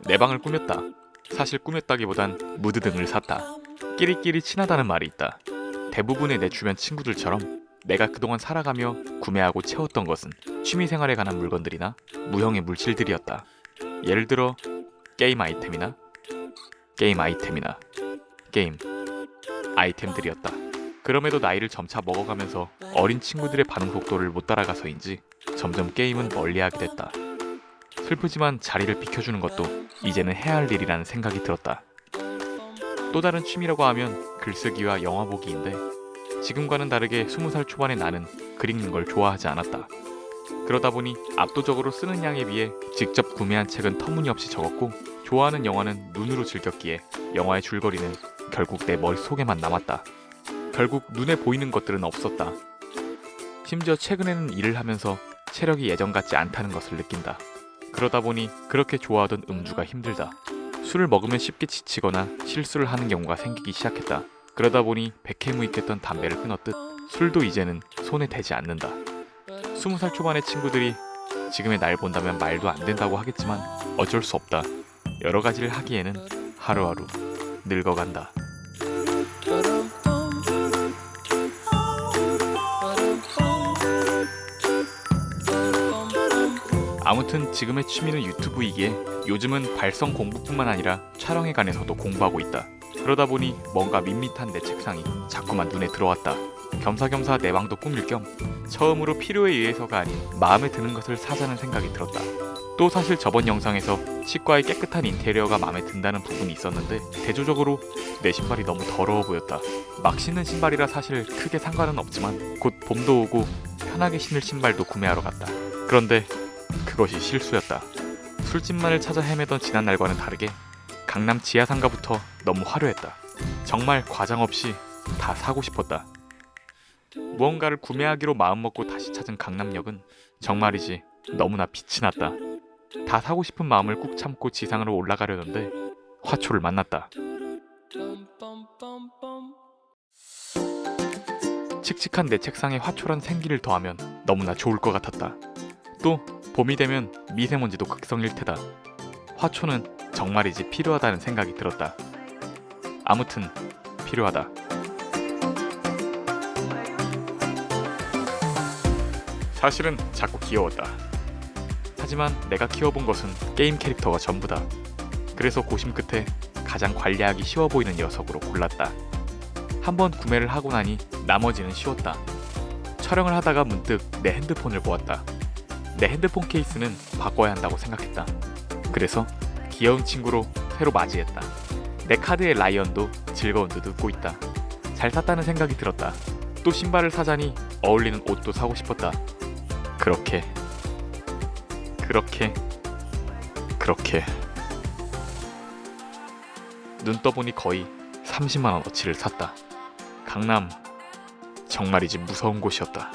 내 방을 꾸몄다. 사실 꾸몄다기보단 무드 등을 샀다. 끼리끼리 친하다는 말이 있다. 대부분의 내 주변 친구들처럼 내가 그동안 살아가며 구매하고 채웠던 것은 취미생활에 관한 물건들이나 무형의 물질들이었다. 예를 들어 게임 아이템이나 게임 아이템들이었다. 그럼에도 나이를 점차 먹어가면서 어린 친구들의 반응 속도를 못 따라가서인지 점점 게임은 멀리하게 됐다. 슬프지만 자리를 비켜주는 것도 이제는 해야 할 일이라는 생각이 들었다. 또 다른 취미라고 하면 글쓰기와 영화 보기인데 지금과는 다르게 20살 초반의 나는 글 읽는 걸 좋아하지 않았다. 그러다 보니 압도적으로 쓰는 양에 비해 직접 구매한 책은 터무니없이 적었고 좋아하는 영화는 눈으로 즐겼기에 영화의 줄거리는 결국 내 머릿속에만 남았다. 결국 눈에 보이는 것들은 없었다. 심지어 최근에는 일을 하면서 체력이 예전 같지 않다는 것을 느낀다. 그러다 보니 그렇게 좋아하던 음주가 힘들다. 술을 먹으면 쉽게 지치거나 실수를 하는 경우가 생기기 시작했다. 그러다 보니 백해무익했던 담배를 끊었듯 술도 이제는 손에 대지 않는다. 20살 초반의 친구들이 지금의 날 본다면 말도 안 된다고 하겠지만 어쩔 수 없다. 여러 가지를 하기에는 하루하루 늙어간다. 아무튼 지금의 취미는 유튜브이기에 요즘은 발성 공부뿐만 아니라 촬영에 관해서도 공부하고 있다. 그러다 보니 뭔가 밋밋한 내 책상이 자꾸만 눈에 들어왔다. 겸사겸사 내 방도 꾸밀 겸 처음으로 필요에 의해서가 아닌 마음에 드는 것을 사자는 생각이 들었다. 또 사실 저번 영상에서 치과의 깨끗한 인테리어가 마음에 든다는 부분이 있었는데 대조적으로 내 신발이 너무 더러워 보였다. 막 신는 신발이라 사실 크게 상관은 없지만 곧 봄도 오고 편하게 신을 신발도 구매하러 갔다. 그런데 그것이 실수였다. 술집만을 찾아 헤매던 지난날과는 다르게 강남 지하상가부터 너무 화려했다. 정말 과장 없이 다 사고 싶었다. 무언가를 구매하기로 마음먹고 다시 찾은 강남역은 정말이지 너무나 빛이 났다. 다 사고 싶은 마음을 꾹 참고 지상으로 올라가려는데 화초를 만났다. 칙칙한 내 책상에 화초란 생기를 더하면 너무나 좋을 것 같았다. 또 봄이 되면 미세먼지도 극성일 테다. 화초는 정말이지 필요하다는 생각이 들었다. 아무튼 필요하다. 사실은 자꾸 귀여웠다. 하지만 내가 키워본 것은 게임 캐릭터가 전부다. 그래서 고심 끝에 가장 관리하기 쉬워 보이는 녀석으로 골랐다. 한번 구매를 하고 나니 나머지는 쉬웠다. 촬영을 하다가 문득 내 핸드폰을 보았다. 내 핸드폰 케이스는 바꿔야 한다고 생각했다. 그래서 귀여운 친구로 새로 맞이했다. 내 카드의 라이언도 즐거운 듯 웃고 있다. 잘 샀다는 생각이 들었다. 또 신발을 사자니 어울리는 옷도 사고 싶었다. 그렇게 눈 떠보니 거의 30만원어치를 샀다. 강남 정말이지 무서운 곳이었다.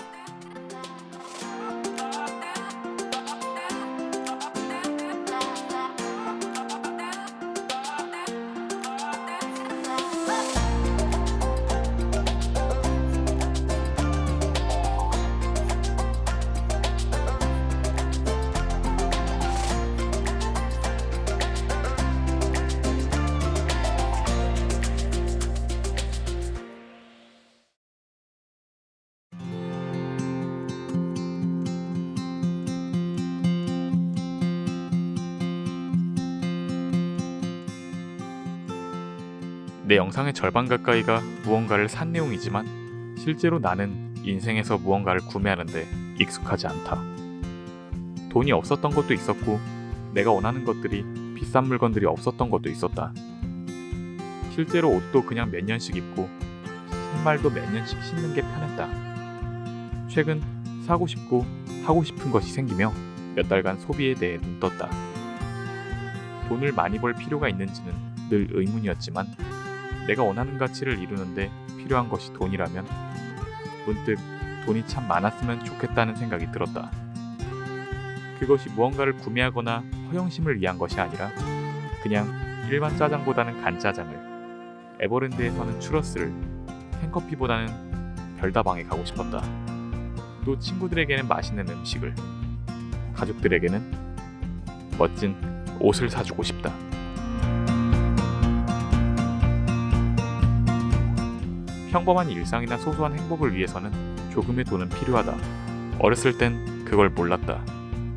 내 영상의 절반 가까이가 무언가를 산 내용이지만 실제로 나는 인생에서 무언가를 구매하는데 익숙하지 않다. 돈이 없었던 것도 있었고 내가 원하는 것들이 비싼 물건들이 없었던 것도 있었다. 실제로 옷도 그냥 몇 년씩 입고 신발도 몇 년씩 신는 게 편했다. 최근 사고 싶고 하고 싶은 것이 생기며 몇 달간 소비에 대해 눈 떴다. 돈을 많이 벌 필요가 있는지는 늘 의문이었지만 내가 원하는 가치를 이루는데 필요한 것이 돈이라면 문득 돈이 참 많았으면 좋겠다는 생각이 들었다. 그것이 무언가를 구매하거나 허영심을 위한 것이 아니라 그냥 일반 짜장보다는 간짜장을, 에버랜드에서는 추러스를, 캔커피보다는 별다방에 가고 싶었다. 또 친구들에게는 맛있는 음식을, 가족들에게는 멋진 옷을 사주고 싶다. 평범한 일상이나 소소한 행복을 위해서는 조금의 돈은 필요하다. 어렸을 땐 그걸 몰랐다.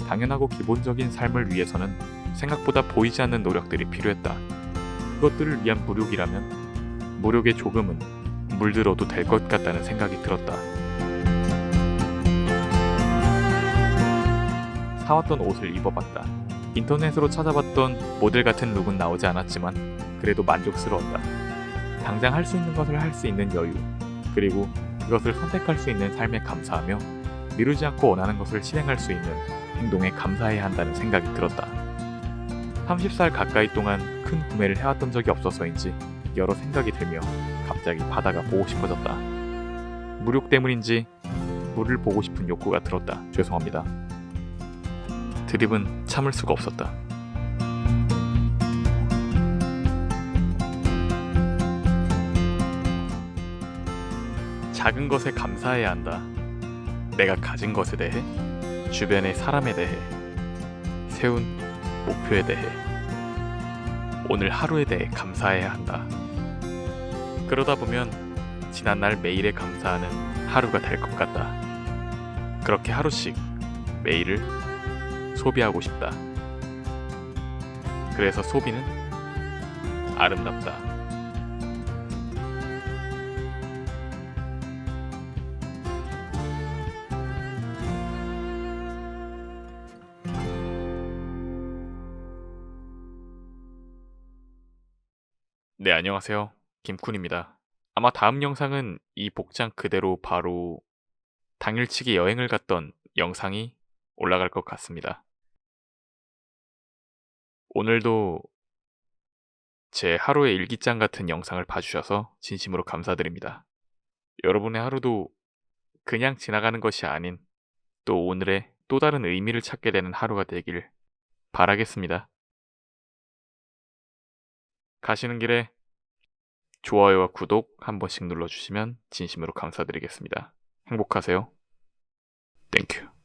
당연하고 기본적인 삶을 위해서는 생각보다 보이지 않는 노력들이 필요했다. 그것들을 위한 무력이라면 무력의 조금은 물들어도 될 것 같다는 생각이 들었다. 사왔던 옷을 입어봤다. 인터넷으로 찾아봤던 모델 같은 룩은 나오지 않았지만 그래도 만족스러웠다. 당장 할 수 있는 것을 할 수 있는 여유, 그리고 그것을 선택할 수 있는 삶에 감사하며 미루지 않고 원하는 것을 실행할 수 있는 행동에 감사해야 한다는 생각이 들었다. 30살 가까이 동안 큰 구매를 해왔던 적이 없어서인지 여러 생각이 들며 갑자기 바다가 보고 싶어졌다. 무력 때문인지 물을 보고 싶은 욕구가 들었다. 죄송합니다. 드립은 참을 수가 없었다. 작은 것에 감사해야 한다. 내가 가진 것에 대해, 주변의 사람에 대해, 세운 목표에 대해, 오늘 하루에 대해 감사해야 한다. 그러다 보면 지난날 매일에 감사하는 하루가 될 것 같다. 그렇게 하루씩 매일을 소비하고 싶다. 그래서 소비는 아름답다. 네, 안녕하세요. 김쿤입니다. 아마 다음 영상은 이 복장 그대로 바로 당일치기 여행을 갔던 영상이 올라갈 것 같습니다. 오늘도 제 하루의 일기장 같은 영상을 봐주셔서 진심으로 감사드립니다. 여러분의 하루도 그냥 지나가는 것이 아닌 또 오늘의 또 다른 의미를 찾게 되는 하루가 되길 바라겠습니다. 가시는 길에 좋아요와 구독 한 번씩 눌러주시면 진심으로 감사드리겠습니다. 행복하세요. 땡큐.